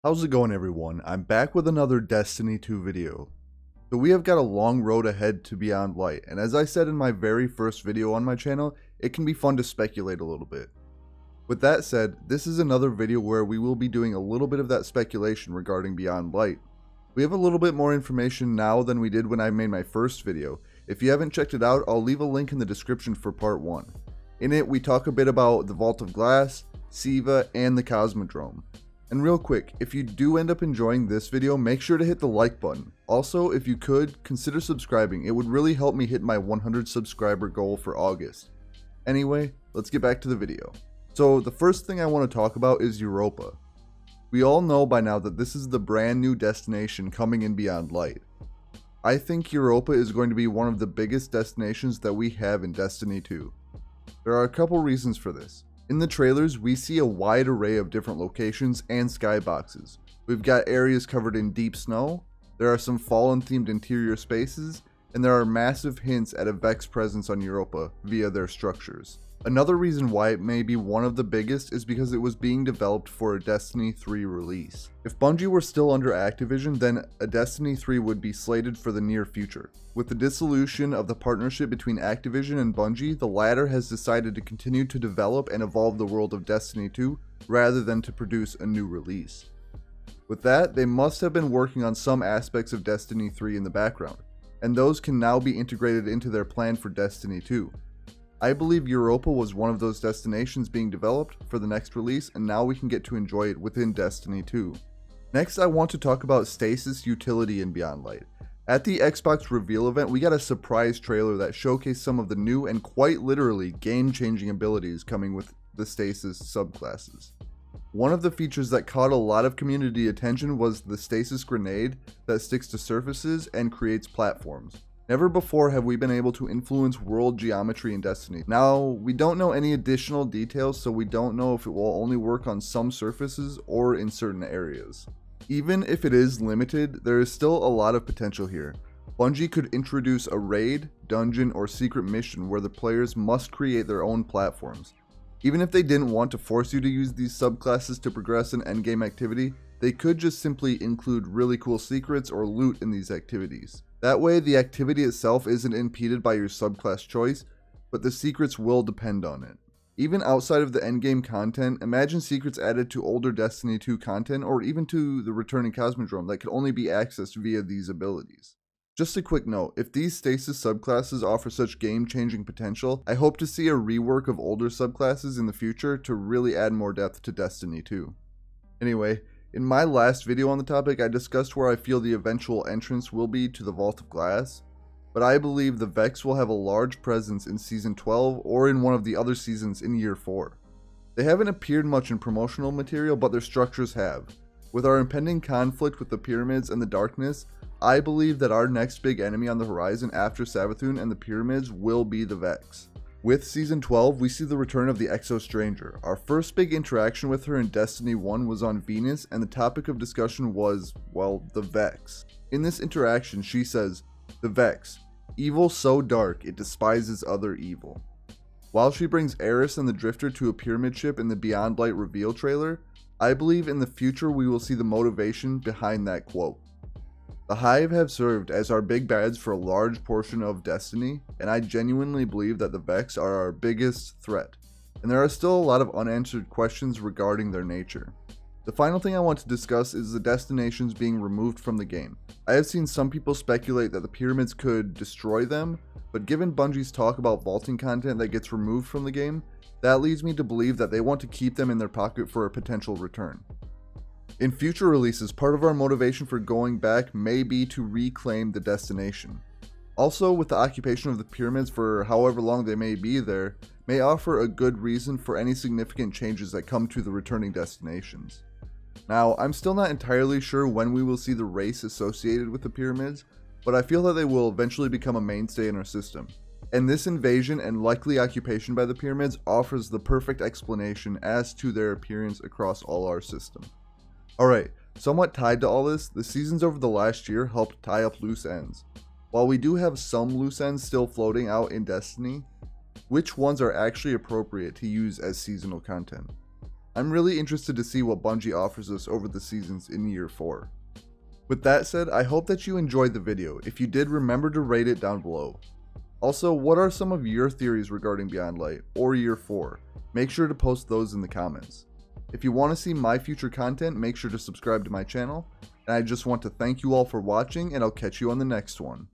How's it going, everyone? I'm back with another Destiny 2 video. So we have got a long road ahead to Beyond Light, and as I said in my very first video on my channel, it can be fun to speculate a little bit. With that said, this is another video where we will be doing a little bit of that speculation regarding Beyond Light. We have a little bit more information now than we did when I made my first video. If you haven't checked it out, I'll leave a link in the description for part 1. In it, we talk a bit about the Vault of Glass, Siva, and the Cosmodrome. And real quick, if you do end up enjoying this video, make sure to hit the like button. Also, if you could, consider subscribing. It would really help me hit my 100 subscriber goal for August. Anyway, let's get back to the video. So the first thing I want to talk about is Europa. We all know by now that this is the brand new destination coming in Beyond Light. I think Europa is going to be one of the biggest destinations that we have in Destiny 2. There are a couple reasons for this. In the trailers, we see a wide array of different locations and skyboxes. We've got areas covered in deep snow, there are some fallen themed interior spaces, and there are massive hints at a Vex presence on Europa via their structures. Another reason why it may be one of the biggest is because it was being developed for a Destiny 3 release. If Bungie were still under Activision, then a Destiny 3 would be slated for the near future. With the dissolution of the partnership between Activision and Bungie, the latter has decided to continue to develop and evolve the world of Destiny 2 rather than to produce a new release. With that, they must have been working on some aspects of Destiny 3 in the background, and those can now be integrated into their plan for Destiny 2. I believe Europa was one of those destinations being developed for the next release, and now we can get to enjoy it within Destiny 2. Next, I want to talk about Stasis utility in Beyond Light. At the Xbox reveal event, we got a surprise trailer that showcased some of the new and quite literally game-changing abilities coming with the Stasis subclasses. One of the features that caught a lot of community attention was the Stasis grenade that sticks to surfaces and creates platforms. Never before have we been able to influence world geometry in Destiny. Now, we don't know any additional details, so we don't know if it will only work on some surfaces or in certain areas. Even if it is limited, there is still a lot of potential here. Bungie could introduce a raid, dungeon, or secret mission where the players must create their own platforms. Even if they didn't want to force you to use these subclasses to progress in endgame activity, they could just simply include really cool secrets or loot in these activities. That way, the activity itself isn't impeded by your subclass choice, but the secrets will depend on it. Even outside of the endgame content, imagine secrets added to older Destiny 2 content or even to the returning Cosmodrome that could only be accessed via these abilities. Just a quick note, if these Stasis subclasses offer such game-changing potential, I hope to see a rework of older subclasses in the future to really add more depth to Destiny 2. Anyway, in my last video on the topic, I discussed where I feel the eventual entrance will be to the Vault of Glass, but I believe the Vex will have a large presence in Season 12 or in one of the other seasons in Year 4. They haven't appeared much in promotional material, but their structures have. With our impending conflict with the Pyramids and the Darkness, I believe that our next big enemy on the horizon after Savathûn and the Pyramids will be the Vex. With Season 12, we see the return of the Exo Stranger. Our first big interaction with her in Destiny 1 was on Venus, and the topic of discussion was, well, the Vex. In this interaction, she says, "The Vex, evil so dark it despises other evil." While she brings Eris and the Drifter to a pyramid ship in the Beyond Light reveal trailer, I believe in the future we will see the motivation behind that quote. The Hive have served as our big bads for a large portion of Destiny, and I genuinely believe that the Vex are our biggest threat, and there are still a lot of unanswered questions regarding their nature. The final thing I want to discuss is the destinations being removed from the game. I have seen some people speculate that the Pyramids could destroy them, but given Bungie's talk about vaulting content that gets removed from the game, that leads me to believe that they want to keep them in their pocket for a potential return. In future releases, part of our motivation for going back may be to reclaim the destination. Also, with the occupation of the Pyramids for however long they may be there, may offer a good reason for any significant changes that come to the returning destinations. Now, I'm still not entirely sure when we will see the race associated with the Pyramids, but I feel that they will eventually become a mainstay in our system. And this invasion and likely occupation by the Pyramids offers the perfect explanation as to their appearance across all our system. Alright, somewhat tied to all this, the seasons over the last year helped tie up loose ends. While we do have some loose ends still floating out in Destiny, which ones are actually appropriate to use as seasonal content? I'm really interested to see what Bungie offers us over the seasons in year 4. With that said, I hope that you enjoyed the video. If you did, remember to rate it down below. Also, what are some of your theories regarding Beyond Light or year 4? Make sure to post those in the comments. If you want to see my future content, make sure to subscribe to my channel. And I just want to thank you all for watching, and I'll catch you on the next one.